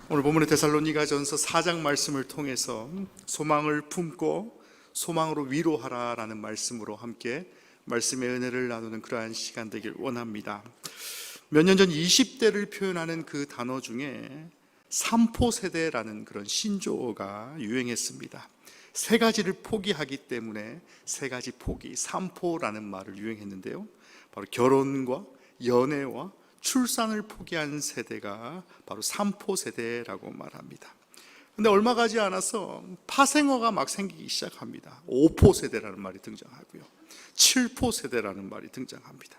오늘 본문의 데살로니가전서 4장 말씀을 통해서 소망을 품고 소망으로 위로하라라는 말씀으로 함께 말씀의 은혜를 나누는 그러한 시간 되길 원합니다. 몇 년 전 20대를 표현하는 그 단어 중에 삼포세대라는 그런 신조어가 유행했습니다. 세 가지를 포기하기 때문에 세 가지 포기, 삼포라는 말을 유행했는데요, 바로 결혼과 연애와 출산을 포기한 세대가 바로 삼포세대라고 말합니다. 근데 얼마 가지 않아서 파생어가 막 생기기 시작합니다. 5포세대라는 말이 등장하고요, 7포세대라는 말이 등장합니다.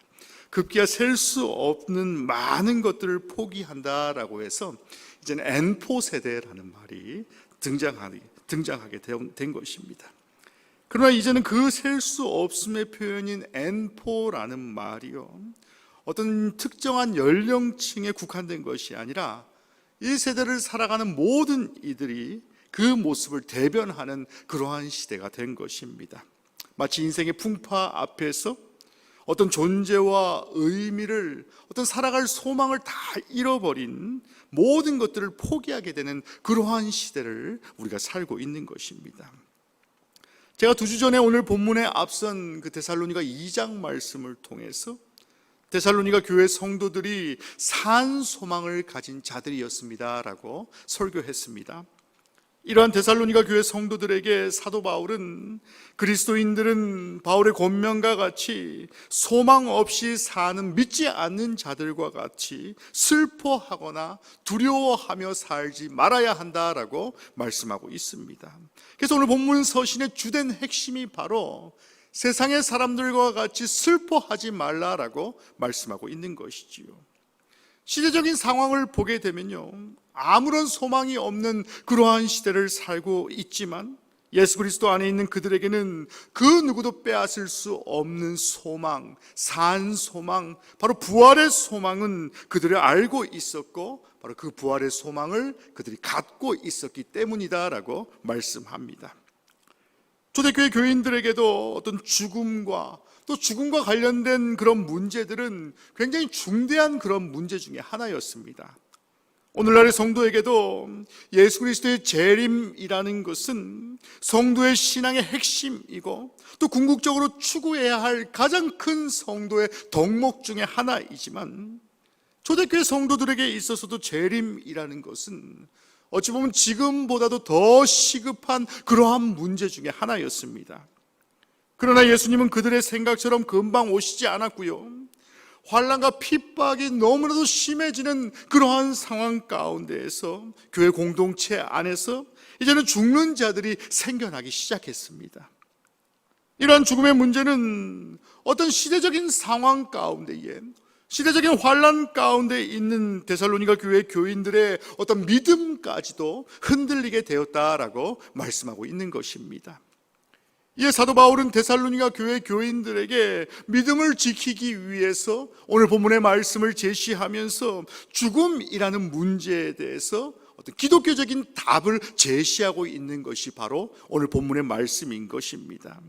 급기야 셀 수 없는 많은 것들을 포기한다라고 해서 이제는 N포세대라는 말이 등장하게 된 것입니다. 그러나 이제는 그 셀 수 없음의 표현인 N포라는 말이요, 어떤 특정한 연령층에 국한된 것이 아니라 이 세대를 살아가는 모든 이들이 그 모습을 대변하는 그러한 시대가 된 것입니다. 마치 인생의 풍파 앞에서 어떤 존재와 의미를, 어떤 살아갈 소망을 다 잃어버린 모든 것들을 포기하게 되는 그러한 시대를 우리가 살고 있는 것입니다. 제가 2주 전에 오늘 본문에 앞선 그 데살로니가 2장 말씀을 통해서 데살로니가 교회 성도들이 산 소망을 가진 자들이었습니다 라고 설교했습니다. 이러한 데살로니가 교회 성도들에게 사도 바울은 그리스도인들은 바울의 권면과 같이 소망 없이 사는 믿지 않는 자들과 같이 슬퍼하거나 두려워하며 살지 말아야 한다라고 말씀하고 있습니다. 그래서 오늘 본문 서신의 주된 핵심이 바로 세상의 사람들과 같이 슬퍼하지 말라라고 말씀하고 있는 것이지요. 시대적인 상황을 보게 되면요, 아무런 소망이 없는 그러한 시대를 살고 있지만 예수 그리스도 안에 있는 그들에게는 그 누구도 빼앗을 수 없는 소망, 산 소망, 바로 부활의 소망은 그들이 알고 있었고 바로 그 부활의 소망을 그들이 갖고 있었기 때문이다라고 말씀합니다. 초대교회 교인들에게도 어떤 죽음과 또 죽음과 관련된 그런 문제들은 굉장히 중대한 그런 문제 중에 하나였습니다. 오늘날의 성도에게도 예수 그리스도의 재림이라는 것은 성도의 신앙의 핵심이고 또 궁극적으로 추구해야 할 가장 큰 성도의 덕목 중에 하나이지만, 초대교회 성도들에게 있어서도 재림이라는 것은 어찌 보면 지금보다도 더 시급한 그러한 문제 중에 하나였습니다. 그러나 예수님은 그들의 생각처럼 금방 오시지 않았고요, 환난과 핍박이 너무나도 심해지는 그러한 상황 가운데에서 교회 공동체 안에서 이제는 죽는 자들이 생겨나기 시작했습니다. 이러한 죽음의 문제는 어떤 시대적인 상황 가운데에, 시대적인 환난 가운데 있는 데살로니가 교회 교인들의 어떤 믿음까지도 흔들리게 되었다라고 말씀하고 있는 것입니다. 이에 사도 바울은 데살로니가 교회 교인들에게 믿음을 지키기 위해서 오늘 본문의 말씀을 제시하면서 죽음이라는 문제에 대해서 어떤 기독교적인 답을 제시하고 있는 것이 바로 오늘 본문의 말씀인 것입니다.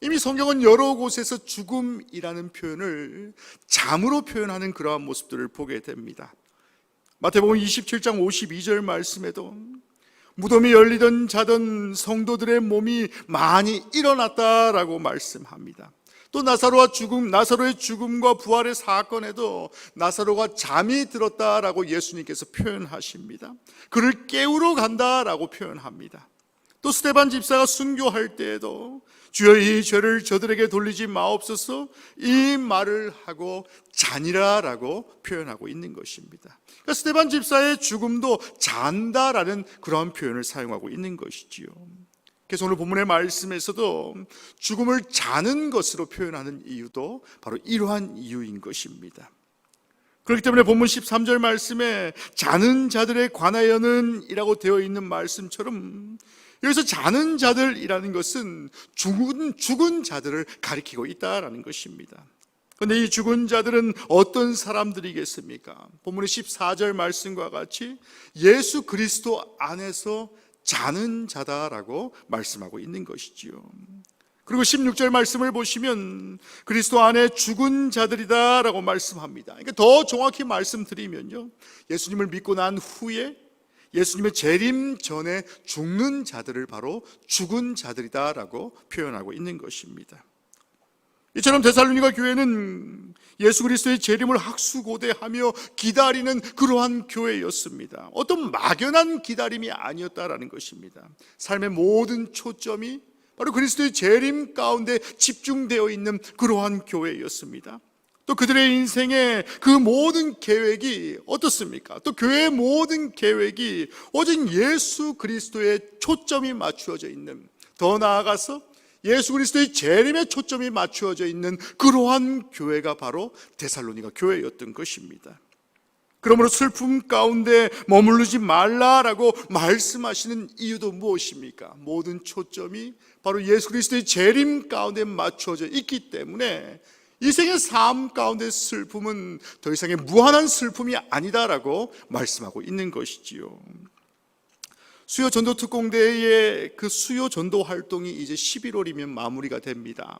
이미 성경은 여러 곳에서 죽음이라는 표현을 잠으로 표현하는 그러한 모습들을 보게 됩니다. 마태복음 27장 52절 말씀에도 무덤이 열리던 자던 성도들의 몸이 많이 일어났다라고 말씀합니다. 또 나사로의 죽음과 부활의 사건에도 나사로가 잠이 들었다라고 예수님께서 표현하십니다. 그를 깨우러 간다라고 표현합니다. 또 스데반 집사가 순교할 때에도 주여 이 죄를 저들에게 돌리지 마옵소서, 이 말을 하고 자니라라고 표현하고 있는 것입니다. 그러니까 스데반 집사의 죽음도 잔다라는 그런 표현을 사용하고 있는 것이지요. 그래서 오늘 본문의 말씀에서도 죽음을 자는 것으로 표현하는 이유도 바로 이러한 이유인 것입니다. 그렇기 때문에 본문 13절 말씀에 자는 자들에 관하여는 이라고 되어 있는 말씀처럼 여기서 자는 자들이라는 것은 죽은 자들을 가리키고 있다라는 것입니다. 그런데 이 죽은 자들은 어떤 사람들이겠습니까? 본문의 14절 말씀과 같이 예수 그리스도 안에서 자는 자다라고 말씀하고 있는 것이지요. 그리고 16절 말씀을 보시면 그리스도 안에 죽은 자들이다 라고 말씀합니다. 그러니까 더 정확히 말씀드리면요, 예수님을 믿고 난 후에 예수님의 재림 전에 죽는 자들을 바로 죽은 자들이다 라고 표현하고 있는 것입니다. 이처럼 데살로니가 교회는 예수 그리스도의 재림을 학수고대하며 기다리는 그러한 교회였습니다. 어떤 막연한 기다림이 아니었다라는 것입니다. 삶의 모든 초점이 바로 그리스도의 재림 가운데 집중되어 있는 그러한 교회였습니다. 또 그들의 인생의 그 모든 계획이 어떻습니까? 또 교회의 모든 계획이 오직 예수 그리스도의 초점이 맞추어져 있는, 더 나아가서 예수 그리스도의 재림에 초점이 맞추어져 있는 그러한 교회가 바로 데살로니가 교회였던 것입니다. 그러므로 슬픔 가운데 머무르지 말라라고 말씀하시는 이유도 무엇입니까? 모든 초점이 바로 예수 그리스도의 재림 가운데 맞추어져 있기 때문에 이 생의 삶 가운데 슬픔은 더 이상의 무한한 슬픔이 아니다라고 말씀하고 있는 것이지요. 수요 전도 특공대의 그 수요 전도 활동이 이제 11월이면 마무리가 됩니다.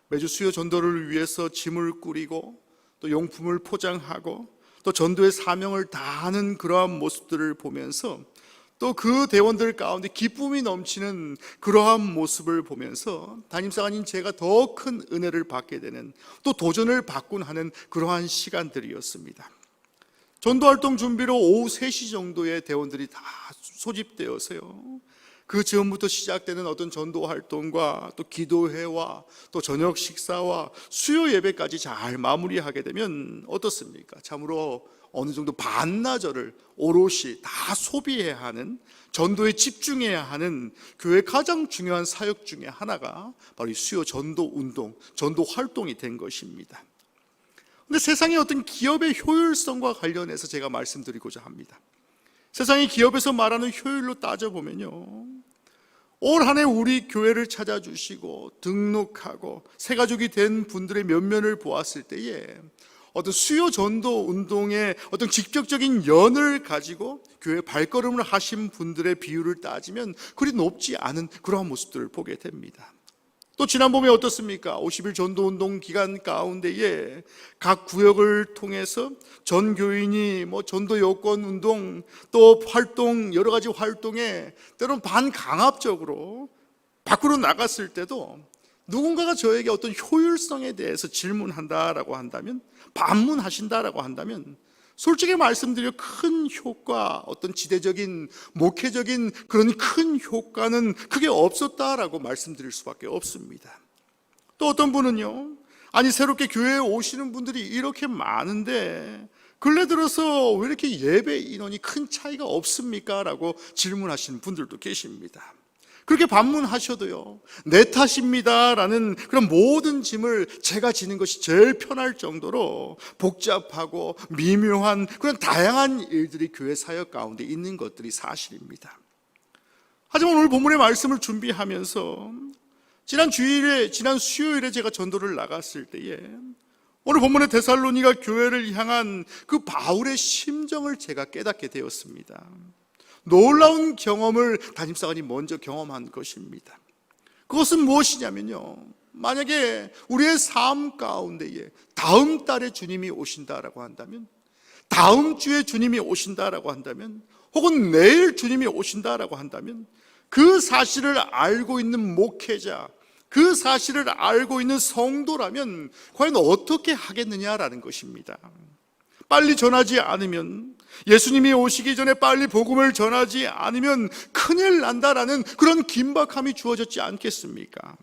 매주 수요 전도를 위해서 짐을 꾸리고 또 용품을 포장하고 또 전도의 사명을 다하는 그러한 모습들을 보면서 또 그 대원들 가운데 기쁨이 넘치는 그러한 모습을 보면서 담임사관인 제가 더 큰 은혜를 받게 되는, 또 도전을 받곤 하는 그러한 시간들이었습니다. 전도활동 준비로 오후 3시 정도에 대원들이 다 소집되어서요, 그 즈음부터 시작되는 어떤 전도활동과 또 기도회와 또 저녁 식사와 수요 예배까지 잘 마무리하게 되면 어떻습니까? 참으로 어느 정도 반나절을 오롯이 다 소비해야 하는, 전도에 집중해야 하는 교회의 가장 중요한 사역 중에 하나가 바로 이 수요 전도 운동, 전도 활동이 된 것입니다. 근데 세상의 어떤 기업의 효율성과 관련해서 제가 말씀드리고자 합니다. 세상의 기업에서 말하는 효율로 따져보면요, 올 한 해 우리 교회를 찾아주시고 등록하고 새가족이 된 분들의 면면을 보았을 때에 어떤 수요 전도 운동의 어떤 직접적인 연을 가지고 교회 발걸음을 하신 분들의 비율을 따지면 그리 높지 않은 그러한 모습들을 보게 됩니다. 또 지난 봄에 어떻습니까? 50일 전도운동 기간 가운데에 각 구역을 통해서 전 교인이 전도 여권 운동 또 활동, 여러 가지 활동에 때로는 반강압적으로 밖으로 나갔을 때도 누군가가 저에게 어떤 효율성에 대해서 질문한다라고 한다면, 반문하신다라고 한다면 솔직히 말씀드려 큰 효과, 어떤 지대적인 목회적인 그런 큰 효과는 크게 없었다라고 말씀드릴 수밖에 없습니다. 또 어떤 분은요, 아니 새롭게 교회에 오시는 분들이 이렇게 많은데 근래 들어서 왜 이렇게 예배 인원이 큰 차이가 없습니까? 라고 질문하시는 분들도 계십니다. 그렇게 반문하셔도요, 내 탓입니다 라는 그런 모든 짐을 제가 지는 것이 제일 편할 정도로 복잡하고 미묘한 그런 다양한 일들이 교회 사역 가운데 있는 것들이 사실입니다. 하지만 오늘 본문의 말씀을 준비하면서 지난 수요일에 제가 전도를 나갔을 때에 오늘 본문의 데살로니가 교회를 향한 그 바울의 심정을 제가 깨닫게 되었습니다. 놀라운 경험을 담임사관이 먼저 경험한 것입니다. 그것은 무엇이냐면요, 만약에 우리의 삶 가운데에 다음 달에 주님이 오신다라고 한다면, 다음 주에 주님이 오신다라고 한다면, 혹은 내일 주님이 오신다라고 한다면 그 사실을 알고 있는 목회자, 그 사실을 알고 있는 성도라면 과연 어떻게 하겠느냐라는 것입니다. 빨리 전하지 않으면, 예수님이 오시기 전에 빨리 복음을 전하지 않으면 큰일 난다라는 그런 긴박함이 주어졌지 않겠습니까?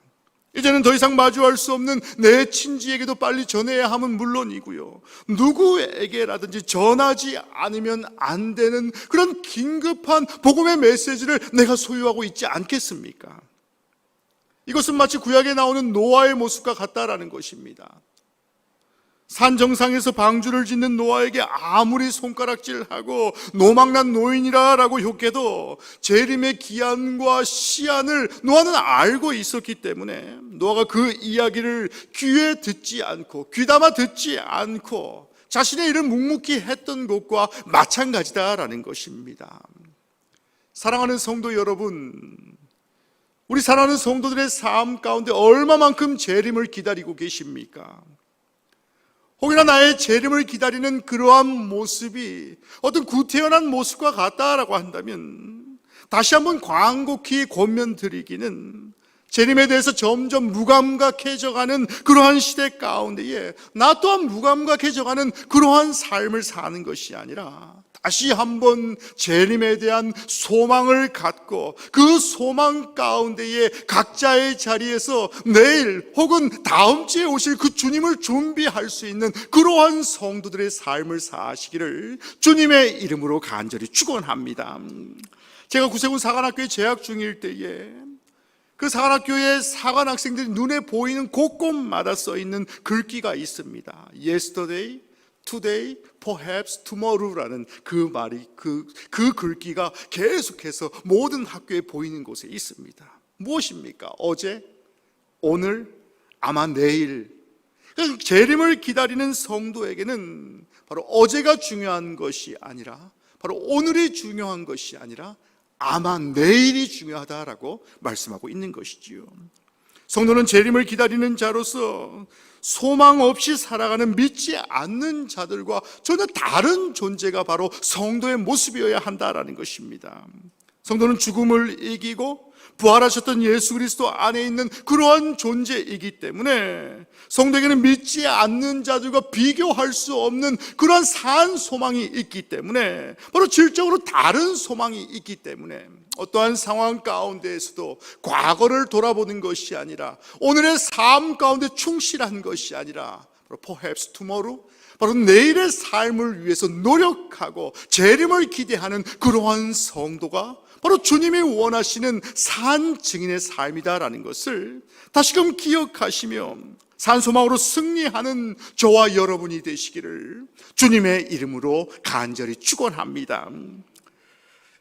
이제는 더 이상 마주할 수 없는 내 친지에게도 빨리 전해야 함은 물론이고요, 누구에게라든지 전하지 않으면 안 되는 그런 긴급한 복음의 메시지를 내가 소유하고 있지 않겠습니까? 이것은 마치 구약에 나오는 노아의 모습과 같다라는 것입니다. 산 정상에서 방주를 짓는 노아에게 아무리 손가락질하고 노망난 노인이라고 욕해도 재림의 기한과 시한을 노아는 알고 있었기 때문에 노아가 그 이야기를 귀에 듣지 않고 귀담아 듣지 않고 자신의 일을 묵묵히 했던 것과 마찬가지다라는 것입니다. 사랑하는 성도 여러분, 우리 사랑하는 성도들의 삶 가운데 얼마만큼 재림을 기다리고 계십니까? 혹여나 나의 재림을 기다리는 그러한 모습이 어떤 구태연한 모습과 같다라고 한다면 다시 한번 광곡히 권면드리기는, 재림에 대해서 점점 무감각해져가는 그러한 시대 가운데에 나 또한 무감각해져가는 그러한 삶을 사는 것이 아니라 다시 한번 재림에 대한 소망을 갖고 그 소망 가운데에 각자의 자리에서 내일 혹은 다음 주에 오실 그 주님을 준비할 수 있는 그러한 성도들의 삶을 사시기를 주님의 이름으로 간절히 축원합니다. 제가 구세군 사관학교에 재학 중일 때에 그 사관학교의 사관 학생들이 눈에 보이는 곳곳마다 써 있는 글귀가 있습니다. Yesterday, today, perhaps tomorrow라는 그 말이 그 글귀가 계속해서 모든 학교에 보이는 곳에 있습니다. 무엇입니까? 어제, 오늘, 아마 내일. 재림을 기다리는 성도에게는 바로 어제가 중요한 것이 아니라, 바로 오늘이 중요한 것이 아니라 아마 내일이 중요하다라고 말씀하고 있는 것이지요. 성도는 재림을 기다리는 자로서 소망 없이 살아가는 믿지 않는 자들과 전혀 다른 존재가 바로 성도의 모습이어야 한다라는 것입니다. 성도는 죽음을 이기고 부활하셨던 예수 그리스도 안에 있는 그러한 존재이기 때문에 성도에게는 믿지 않는 자들과 비교할 수 없는 그러한 산 소망이 있기 때문에, 바로 질적으로 다른 소망이 있기 때문에 어떠한 상황 가운데에서도 과거를 돌아보는 것이 아니라 오늘의 삶 가운데 충실한 것이 아니라 바로 perhaps tomorrow, 바로 내일의 삶을 위해서 노력하고 재림을 기대하는 그러한 성도가 바로 주님이 원하시는 산 증인의 삶이다라는 것을 다시금 기억하시며 산소망으로 승리하는 저와 여러분이 되시기를 주님의 이름으로 간절히 축원합니다.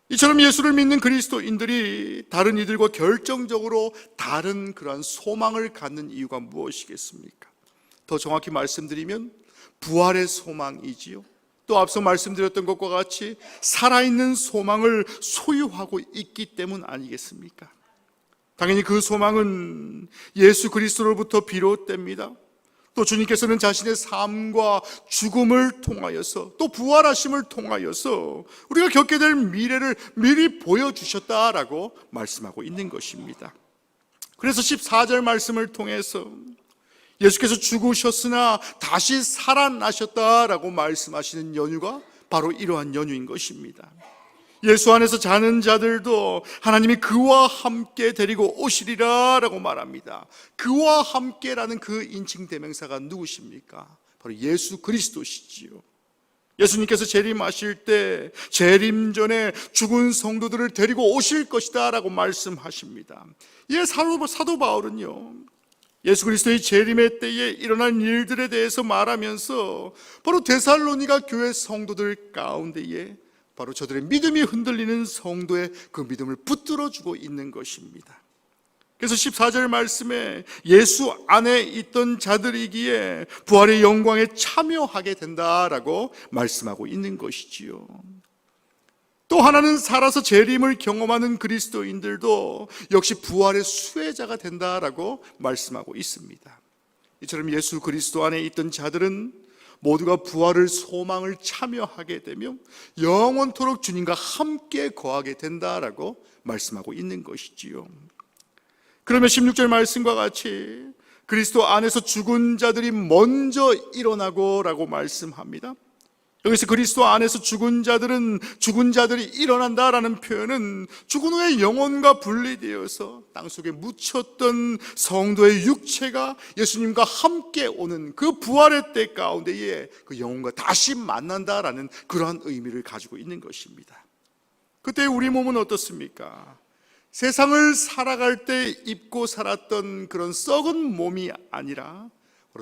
이처럼 예수를 믿는 그리스도인들이 다른 이들과 결정적으로 다른 그러한 소망을 갖는 이유가 무엇이겠습니까? 더 정확히 말씀드리면 부활의 소망이지요. 또 앞서 말씀드렸던 것과 같이 살아있는 소망을 소유하고 있기 때문 아니겠습니까? 당연히 그 소망은 예수 그리스도로부터 비롯됩니다. 또 주님께서는 자신의 삶과 죽음을 통하여서 또 부활하심을 통하여서 우리가 겪게 될 미래를 미리 보여주셨다라고 말씀하고 있는 것입니다. 그래서 14절 말씀을 통해서 예수께서 죽으셨으나 다시 살아나셨다라고 말씀하시는 연유가 바로 이러한 연유인 것입니다. 예수 안에서 자는 자들도 하나님이 그와 함께 데리고 오시리라 라고 말합니다. 그와 함께라는 그 인칭 대명사가 누구십니까? 바로 예수 그리스도시지요. 예수님께서 재림하실 때 재림 전에 죽은 성도들을 데리고 오실 것이다 라고 말씀하십니다. 이 사도 바울은요, 예수 그리스도의 재림의 때에 일어난 일들에 대해서 말하면서 바로 데살로니가 교회 성도들 가운데에 바로 저들의 믿음이 흔들리는 성도의 그 믿음을 붙들어주고 있는 것입니다. 그래서 14절 말씀에 예수 안에 있던 자들이기에 부활의 영광에 참여하게 된다라고 말씀하고 있는 것이지요. 또 하나는 살아서 재림을 경험하는 그리스도인들도 역시 부활의 수혜자가 된다라고 말씀하고 있습니다. 이처럼 예수 그리스도 안에 있던 자들은 모두가 부활을 소망을 참여하게 되며 영원토록 주님과 함께 거하게 된다라고 말씀하고 있는 것이지요. 그러면 16절 말씀과 같이 그리스도 안에서 죽은 자들이 먼저 일어나고 라고 말씀합니다. 여기서 그리스도 안에서 죽은 자들이 일어난다라는 표현은 죽은 후에 영혼과 분리되어서 땅속에 묻혔던 성도의 육체가 예수님과 함께 오는 그 부활의 때 가운데에 그 영혼과 다시 만난다라는 그러한 의미를 가지고 있는 것입니다. 그때 우리 몸은 어떻습니까? 세상을 살아갈 때 입고 살았던 그런 썩은 몸이 아니라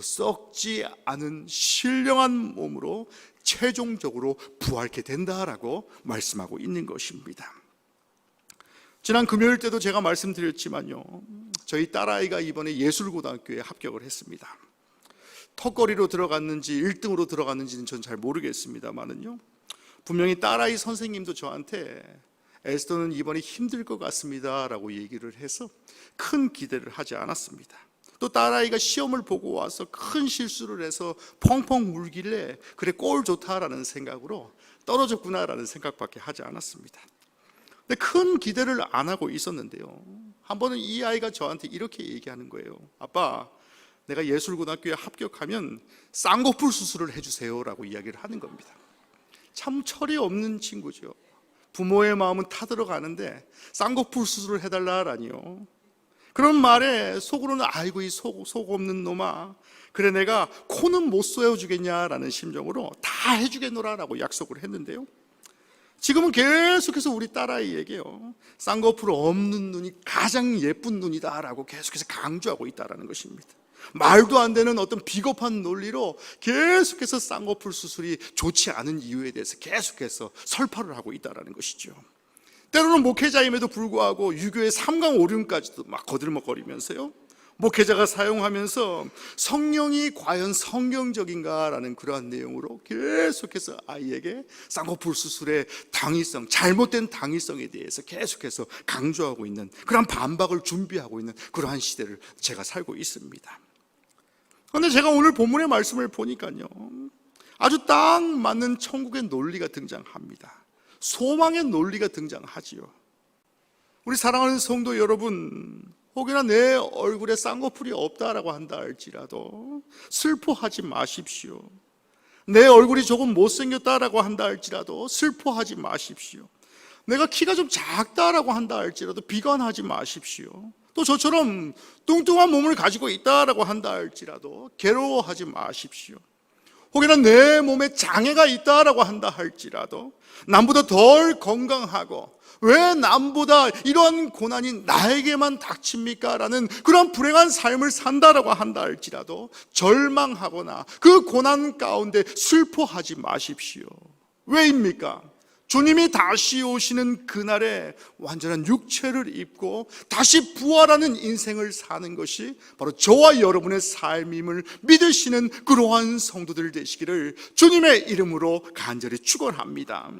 썩지 않은 신령한 몸으로 최종적으로 부활케 된다라고 말씀하고 있는 것입니다. 지난 금요일 때도 제가 말씀드렸지만요, 저희 딸아이가 이번에 예술고등학교에 합격을 했습니다. 턱걸이로 들어갔는지 1등으로 들어갔는지는 전 잘 모르겠습니다만은요, 분명히 딸아이 선생님도 저한테 에스더는 이번에 힘들 것 같습니다 라고 얘기를 해서 큰 기대를 하지 않았습니다. 또 딸아이가 시험을 보고 와서 큰 실수를 해서 펑펑 울길래 그래 꼴 좋다라는 생각으로 떨어졌구나라는 생각밖에 하지 않았습니다. 근데 큰 기대를 안 하고 있었는데요, 한 번은 이 아이가 저한테 이렇게 얘기하는 거예요. 아빠, 내가 예술고등학교에 합격하면 쌍꺼풀 수술을 해주세요 라고 이야기를 하는 겁니다. 참 철이 없는 친구죠. 부모의 마음은 타들어가는데 쌍꺼풀 수술을 해달라라니요. 그런 말에 속으로는 아이고 이 속 없는 놈아, 그래 내가 코는 못 쏘여주겠냐라는 심정으로 다 해주겠노라라고 약속을 했는데요, 지금은 계속해서 우리 딸아이에게요, 쌍꺼풀 없는 눈이 가장 예쁜 눈이다라고 계속해서 강조하고 있다는 것입니다. 말도 안 되는 어떤 비겁한 논리로 계속해서 쌍꺼풀 수술이 좋지 않은 이유에 대해서 계속해서 설파를 하고 있다는 것이죠. 때로는 목회자임에도 불구하고 유교의 삼강오륜까지도 막 거들먹거리면서요, 목회자가 사용하면서 성령이 과연 성경적인가라는 그러한 내용으로 계속해서 아이에게 쌍꺼풀 수술의 당위성, 잘못된 당위성에 대해서 계속해서 강조하고 있는 그러한 반박을 준비하고 있는 그러한 시대를 제가 살고 있습니다. 그런데 제가 오늘 본문의 말씀을 보니까요, 아주 딱 맞는 천국의 논리가 등장합니다. 소망의 논리가 등장하지요. 우리 사랑하는 성도 여러분, 혹여나 내 얼굴에 쌍꺼풀이 없다라고 한다 할지라도 슬퍼하지 마십시오. 내 얼굴이 조금 못생겼다라고 한다 할지라도 슬퍼하지 마십시오. 내가 키가 좀 작다라고 한다 할지라도 비관하지 마십시오. 또 저처럼 뚱뚱한 몸을 가지고 있다라고 한다 할지라도 괴로워하지 마십시오. 혹여나 내 몸에 장애가 있다라고 한다 할지라도 남보다 덜 건강하고 왜 남보다 이러한 고난이 나에게만 닥칩니까? 라는 그런 불행한 삶을 산다라고 한다 할지라도 절망하거나 그 고난 가운데 슬퍼하지 마십시오. 왜입니까? 주님이 다시 오시는 그날에 완전한 육체를 입고 다시 부활하는 인생을 사는 것이 바로 저와 여러분의 삶임을 믿으시는 그러한 성도들 되시기를 주님의 이름으로 간절히 축원합니다.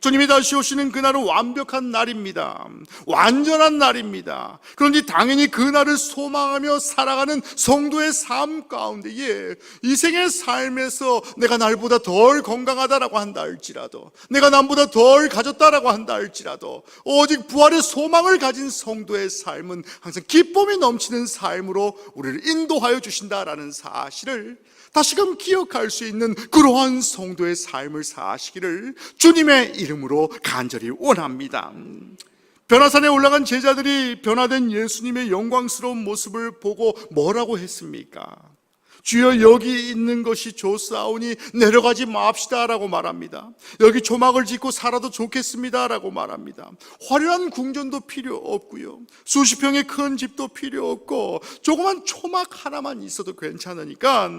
주님이 다시 오시는 그날은 완벽한 날입니다. 완전한 날입니다. 그런데 당연히 그날을 소망하며 살아가는 성도의 삶 가운데에 이 생의 삶에서 내가 날보다 덜 건강하다라고 한다 할지라도, 내가 남보다 덜 가졌다라고 한다 할지라도 오직 부활의 소망을 가진 성도의 삶은 항상 기쁨이 넘치는 삶으로 우리를 인도하여 주신다라는 사실을 다시금 기억할 수 있는 그러한 성도의 삶을 사시기를 주님의 이름으로 간절히 원합니다. 변화산에 올라간 제자들이 변화된 예수님의 영광스러운 모습을 보고 뭐라고 했습니까? 주여 여기 있는 것이 좋사오니 내려가지 맙시다라고 말합니다. 여기 조막을 짓고 살아도 좋겠습니다라고 말합니다. 화려한 궁전도 필요 없고요, 수십 평의 큰 집도 필요 없고 조그만 초막 하나만 있어도 괜찮으니까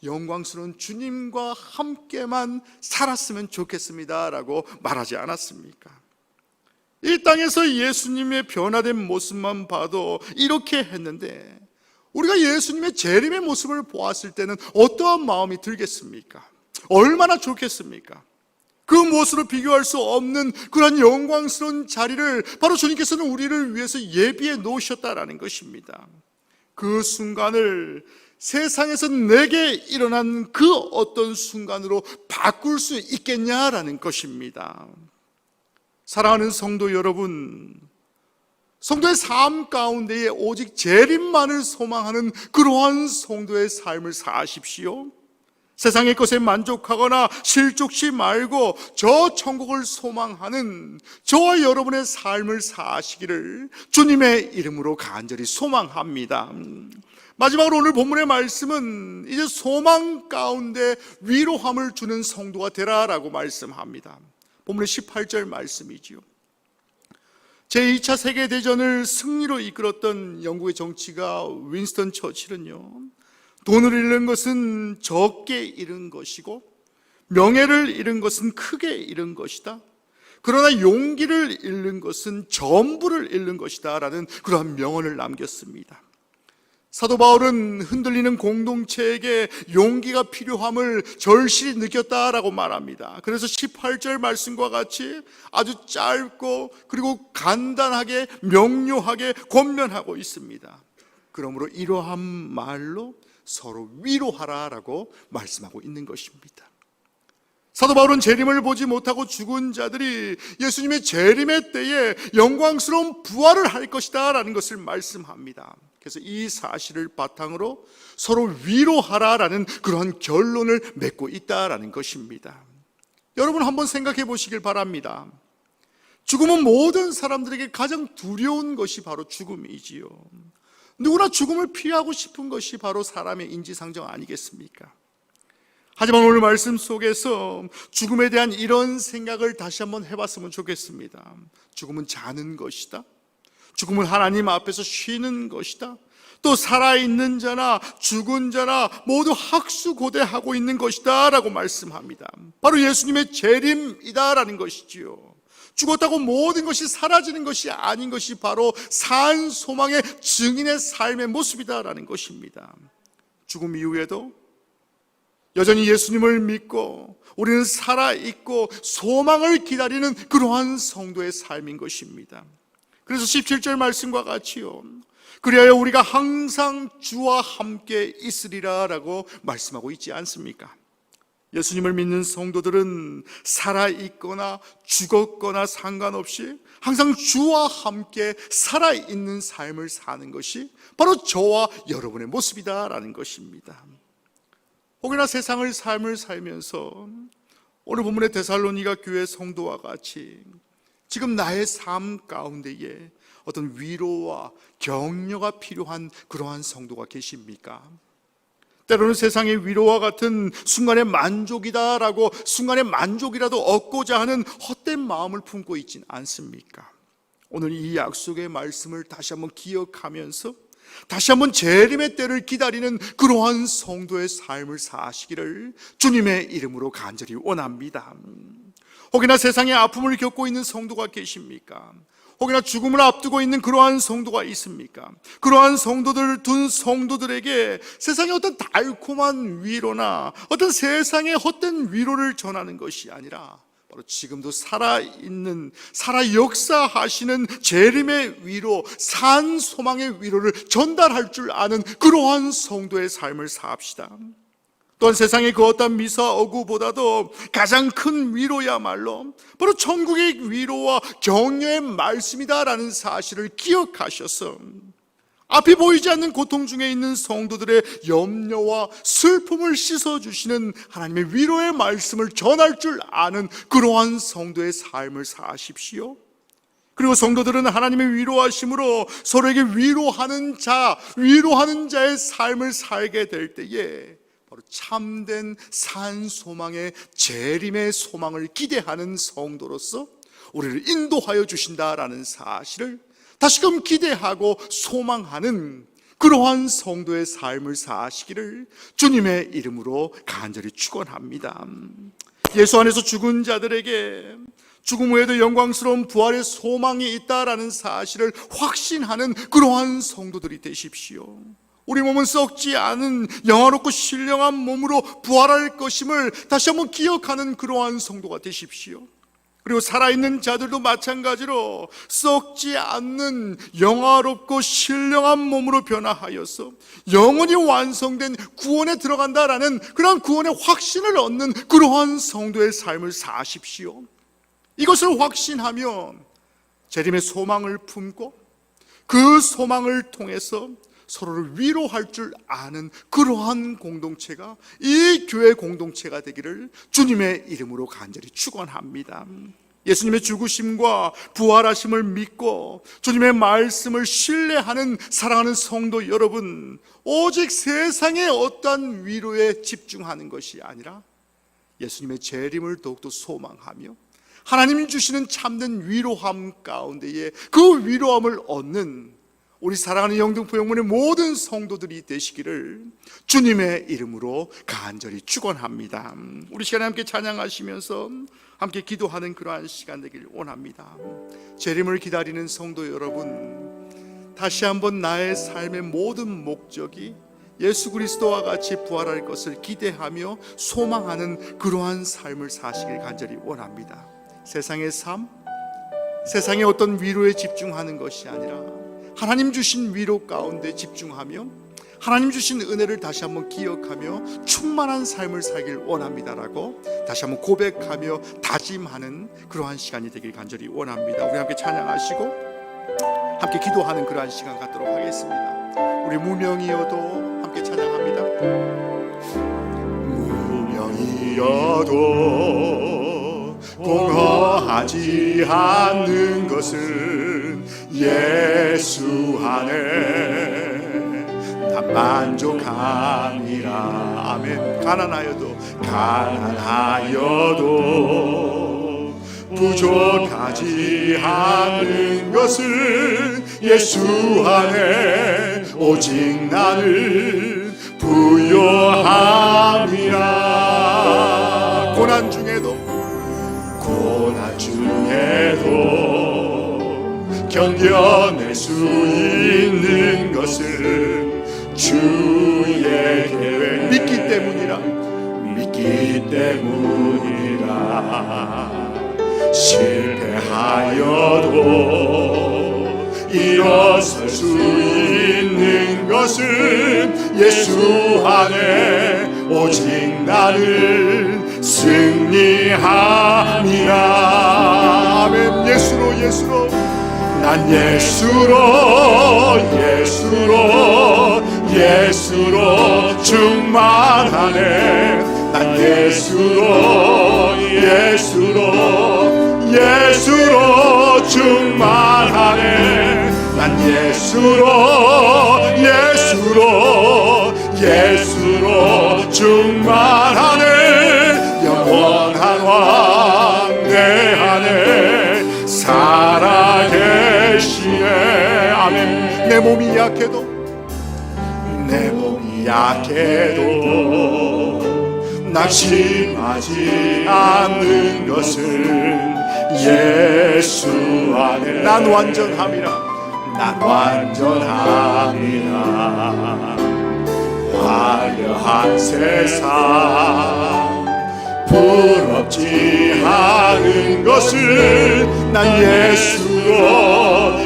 영광스러운 주님과 함께만 살았으면 좋겠습니다라고 말하지 않았습니까? 이 땅에서 예수님의 변화된 모습만 봐도 이렇게 했는데 우리가 예수님의 재림의 모습을 보았을 때는 어떠한 마음이 들겠습니까? 얼마나 좋겠습니까? 그 무엇으로 비교할 수 없는 그런 영광스러운 자리를 바로 주님께서는 우리를 위해서 예비해 놓으셨다라는 것입니다. 그 순간을 세상에서 내게 일어난 그 어떤 순간으로 바꿀 수 있겠냐라는 것입니다. 사랑하는 성도 여러분, 성도의 삶 가운데에 오직 재림만을 소망하는 그러한 성도의 삶을 사십시오. 세상의 것에 만족하거나 실족시 말고 저 천국을 소망하는 저와 여러분의 삶을 사시기를 주님의 이름으로 간절히 소망합니다. 마지막으로 오늘 본문의 말씀은 이제 소망 가운데 위로함을 주는 성도가 되라라고 말씀합니다. 본문의 18절 말씀이지요. 제2차 세계대전을 승리로 이끌었던 영국의 정치가 윈스턴 처칠은요, 돈을 잃는 것은 적게 잃은 것이고 명예를 잃은 것은 크게 잃은 것이다. 그러나 용기를 잃는 것은 전부를 잃는 것이다 라는 그러한 명언을 남겼습니다. 사도 바울은 흔들리는 공동체에게 용기가 필요함을 절실히 느꼈다라고 말합니다. 그래서 18절 말씀과 같이 아주 짧고 그리고 간단하게 명료하게 권면하고 있습니다. 그러므로 이러한 말로 서로 위로하라라고 말씀하고 있는 것입니다. 사도 바울은 재림을 보지 못하고 죽은 자들이 예수님의 재림의 때에 영광스러운 부활을 할 것이다 라는 것을 말씀합니다. 그래서 이 사실을 바탕으로 서로 위로하라라는 그러한 결론을 맺고 있다라는 것입니다. 여러분 한번 생각해 보시길 바랍니다. 죽음은 모든 사람들에게 가장 두려운 것이 바로 죽음이지요. 누구나 죽음을 피하고 싶은 것이 바로 사람의 인지상정 아니겠습니까? 하지만 오늘 말씀 속에서 죽음에 대한 이런 생각을 다시 한번 해봤으면 좋겠습니다. 죽음은 자는 것이다. 죽음은 하나님 앞에서 쉬는 것이다. 또 살아있는 자나 죽은 자나 모두 학수고대하고 있는 것이다 라고 말씀합니다. 바로 예수님의 재림이다라는 것이지요. 죽었다고 모든 것이 사라지는 것이 아닌 것이 바로 산 소망의 증인의 삶의 모습이다라는 것입니다. 죽음 이후에도 여전히 예수님을 믿고 우리는 살아있고 소망을 기다리는 그러한 성도의 삶인 것입니다. 그래서 17절 말씀과 같이요, 그리하여 우리가 항상 주와 함께 있으리라 라고 말씀하고 있지 않습니까? 예수님을 믿는 성도들은 살아있거나 죽었거나 상관없이 항상 주와 함께 살아있는 삶을 사는 것이 바로 저와 여러분의 모습이다라는 것입니다. 혹여나 세상을 삶을 살면서 오늘 본문의 데살로니가 교회 성도와 같이 지금 나의 삶 가운데에 어떤 위로와 격려가 필요한 그러한 성도가 계십니까? 때로는 세상의 위로와 같은 순간의 만족이다라고 순간의 만족이라도 얻고자 하는 헛된 마음을 품고 있진 않습니까? 오늘 이 약속의 말씀을 다시 한번 기억하면서 다시 한번 재림의 때를 기다리는 그러한 성도의 삶을 사시기를 주님의 이름으로 간절히 원합니다. 혹여나 세상의 아픔을 겪고 있는 성도가 계십니까? 혹여나 죽음을 앞두고 있는 그러한 성도가 있습니까? 그러한 성도들 둔 성도들에게 세상의 어떤 달콤한 위로나 어떤 세상의 헛된 위로를 전하는 것이 아니라 바로 지금도 살아있는, 살아 역사하시는 재림의 위로, 산 소망의 위로를 전달할 줄 아는 그러한 성도의 삶을 사합시다. 또한 세상의 그 어떤 미사 어구보다도 가장 큰 위로야말로 바로 천국의 위로와 격려의 말씀이다라는 사실을 기억하셔서 앞이 보이지 않는 고통 중에 있는 성도들의 염려와 슬픔을 씻어주시는 하나님의 위로의 말씀을 전할 줄 아는 그러한 성도의 삶을 사십시오. 그리고 성도들은 하나님의 위로하심으로 서로에게 위로하는 자의 삶을 살게 될 때에 바로 참된 산 소망의 재림의 소망을 기대하는 성도로서 우리를 인도하여 주신다라는 사실을 다시금 기대하고 소망하는 그러한 성도의 삶을 사시기를 주님의 이름으로 간절히 축원합니다. 예수 안에서 죽은 자들에게 죽음 후에도 영광스러운 부활의 소망이 있다라는 사실을 확신하는 그러한 성도들이 되십시오. 우리 몸은 썩지 않은 영화롭고 신령한 몸으로 부활할 것임을 다시 한번 기억하는 그러한 성도가 되십시오. 그리고 살아있는 자들도 마찬가지로 썩지 않는 영화롭고 신령한 몸으로 변화하여서 영원히 완성된 구원에 들어간다라는 그런 구원의 확신을 얻는 그러한 성도의 삶을 사십시오. 이것을 확신하며 재림의 소망을 품고 그 소망을 통해서 서로를 위로할 줄 아는 그러한 공동체가 이 교회 공동체가 되기를 주님의 이름으로 간절히 축원합니다. 예수님의 죽으심과 부활하심을 믿고 주님의 말씀을 신뢰하는 사랑하는 성도 여러분, 오직 세상의 어떠한 위로에 집중하는 것이 아니라 예수님의 재림을 더욱더 소망하며 하나님이 주시는 참된 위로함 가운데에 그 위로함을 얻는 우리 사랑하는 영등포 영문의 모든 성도들이 되시기를 주님의 이름으로 간절히 축원합니다. 우리 시간에 함께 찬양하시면서 함께 기도하는 그러한 시간 되길 원합니다. 재림을 기다리는 성도 여러분, 다시 한번 나의 삶의 모든 목적이 예수 그리스도와 같이 부활할 것을 기대하며 소망하는 그러한 삶을 사시길 간절히 원합니다. 세상의 삶, 세상의 어떤 위로에 집중하는 것이 아니라 하나님 주신 위로 가운데 집중하며 하나님 주신 은혜를 다시 한번 기억하며 충만한 삶을 살길 원합니다라고 다시 한번 고백하며 다짐하는 그러한 시간이 되길 간절히 원합니다. 우리 함께 찬양하시고 함께 기도하는 그러한 시간 갖도록 하겠습니다. 우리 무명이어도 함께 찬양합니다. 무명이어도 공허하지 않는 것은 예수 안에 난 만족함이라. 아멘. 가난하여도 부족하지 않는 것은 예수 안에 오직 나를 부요함이라. 고난 중에도 견뎌낼 수 있는 것은 주의 계획 믿기 때문이라. 실패하여도 일어설 수 있는 것은 예수 안에 오직 나를 승리함이라. 아멘. 예수로 난 예수로 충만하네. 난 예수로 충만하네. 난 예수로 충만하네. 영원한 왕 내 안에 살아계시네. 아멘. 내 몸이 약해도 낙심하지 않는 것은 예수 안에 난 완전함이라. 화려한 세상 부럽지 않은 것은 난 예수로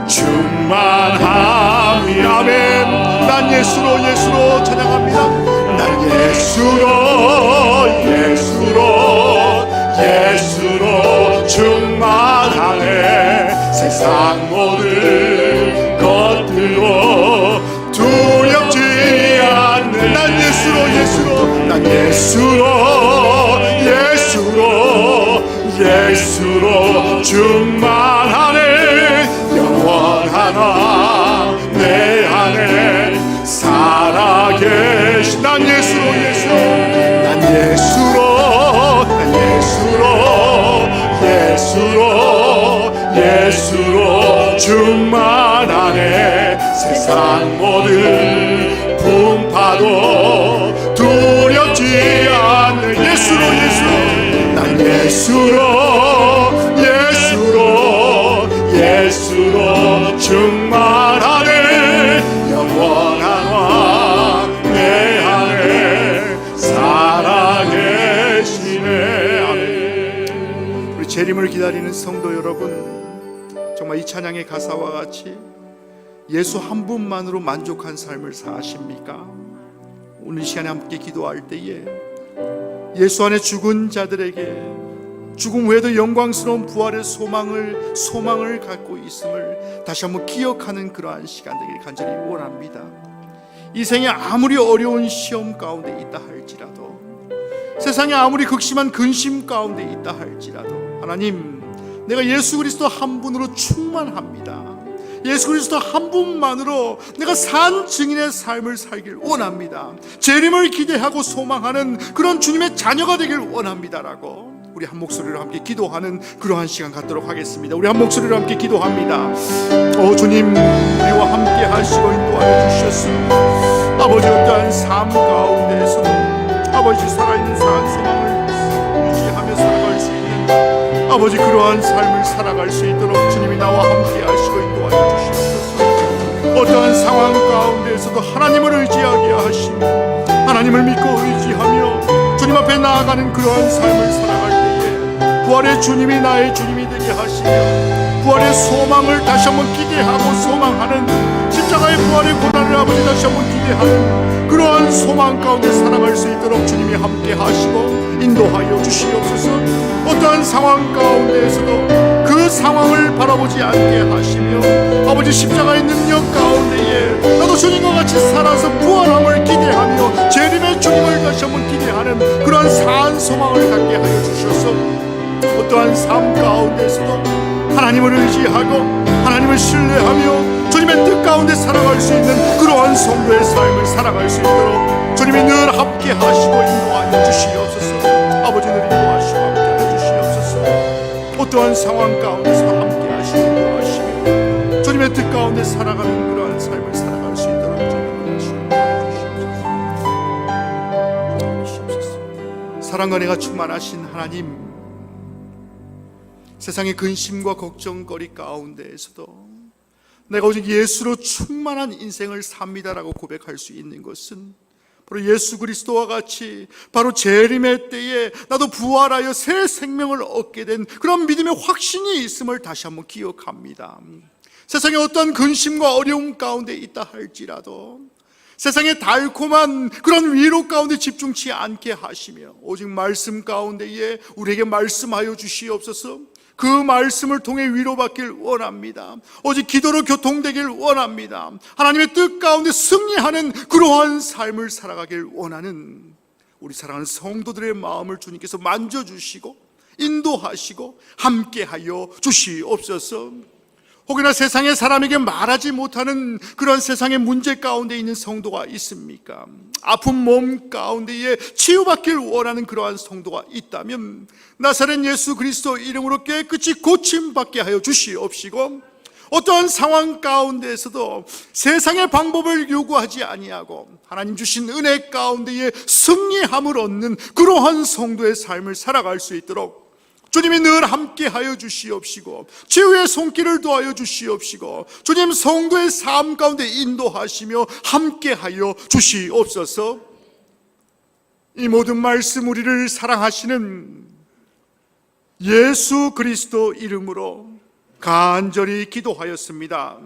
충만함이. 아멘. 난 예수로 찬양합니다. 난 예수로 충만하네. 세상 모든 것들로 두렵지 않는 난 예수로 충만하네. 영원한 왕 내 안에 살아계신 난 예수로 충만하네. 세상 모든 풍파도 두렵지 않는 난 예수로 충만하네. 영원한 왕 내 안에 살아계시네. 아멘. 우리 재림을 기다리는 성도 여러분, 정말 이 찬양의 가사와 같이 예수 한 분만으로 만족한 삶을 사십니까? 오늘 이 시간에 함께 기도할 때에 예수 안에 죽은 자들에게 죽음 외에도 영광스러운 부활의 소망을 갖고 있음을 다시 한번 기억하는 그러한 시간 되길 간절히 원합니다. 이 생에 아무리 어려운 시험 가운데 있다 할지라도, 세상에 아무리 극심한 근심 가운데 있다 할지라도, 하나님, 내가 예수 그리스도 한 분으로 충만합니다. 예수 그리스도 한 분만으로 내가 산 증인의 삶을 살길 원합니다. 재림을 기대하고 소망하는 그런 주님의 자녀가 되길 원합니다라고 우리 한 목소리로 함께 기도하는 그러한 시간 갖도록 하겠습니다. 우리 한 목소리로 함께 기도합니다. 주님, 우리와 함께 하시고 인도하여 주셨습니다. 아버지, 어떠한 삶 가운데에서도 아버지 살아있는 산 소망을 유지하며 살아갈 수 있는 아버지, 그러한 삶을 살아갈 수 있도록 주님이 나와 함께 하시고 인도하여 주시옵소서. 어떠한 상황 가운데에서도 하나님을 의지하게 하시며 하나님을 믿고 의지하며 주님 앞에 나아가는 그러한 삶을 살아갈 때에 부활의 주님이 나의 주님이 되게 하시며 부활의 소망을 다시 한번 기대하고 소망하는, 십자가의 부활의 고난을 아버지 다시 한번 기대하는 그러한 소망 가운데 살아갈 수 있도록 주님이 함께 하시고 인도하여 주시옵소서. 어떠한 상황 가운데에서도 그 상황을 바라보지 않게 하시며 아버지, 십자가의 능력 가운데에 나도 주님과 같이 살아서 부활함을 기대하며 재림의 주님을 다시 한번 기대하는 그러한 사한 소망을 갖게 하여 주셔서 어떠한 삶 가운데에서도 하나님을 의지하고 하나님을 신뢰하며 주님의 뜻 가운데 살아갈 수 있는 그러한 성도의 삶을 살아갈 수 있도록 주님이 늘 함께 하시고 인도하여 주시옵소서. 아버지, 늘 인도하시고 함께 하여 주시옵소서. 어떠한 상황 가운데서 함께 하시고 인도하시며 주님의 뜻 가운데 살아가는 그러한 삶을 살아갈 수 있도록 주님이 주시옵소서. 사랑과 은혜가 충만하신 하나님, 세상의 근심과 걱정거리 가운데에서도 내가 오직 예수로 충만한 인생을 삽니다라고 고백할 수 있는 것은 바로 예수 그리스도와 같이 바로 재림의 때에 나도 부활하여 새 생명을 얻게 된 그런 믿음의 확신이 있음을 다시 한번 기억합니다. 세상에 어떤 근심과 어려움 가운데 있다 할지라도 세상의 달콤한 그런 위로 가운데 집중치 않게 하시며 오직 말씀 가운데에 우리에게 말씀하여 주시옵소서. 그 말씀을 통해 위로받길 원합니다. 오직 기도로 교통되길 원합니다. 하나님의 뜻 가운데 승리하는 그러한 삶을 살아가길 원하는 우리 사랑하는 성도들의 마음을 주님께서 만져주시고 인도하시고 함께하여 주시옵소서. 혹여나 세상의 사람에게 말하지 못하는 그런 세상의 문제 가운데 있는 성도가 있습니까? 아픈 몸 가운데에 치유받길 원하는 그러한 성도가 있다면 나사렛 예수 그리스도 이름으로 깨끗이 고침받게 하여 주시옵시고, 어떠한 상황 가운데에서도 세상의 방법을 요구하지 아니하고 하나님 주신 은혜 가운데에 승리함을 얻는 그러한 성도의 삶을 살아갈 수 있도록 주님이 늘 함께하여 주시옵시고 치유의 손길을 도하여 주시옵시고 주님 성도의 삶 가운데 인도하시며 함께하여 주시옵소서. 이 모든 말씀 우리를 사랑하시는 예수 그리스도 이름으로 간절히 기도하였습니다.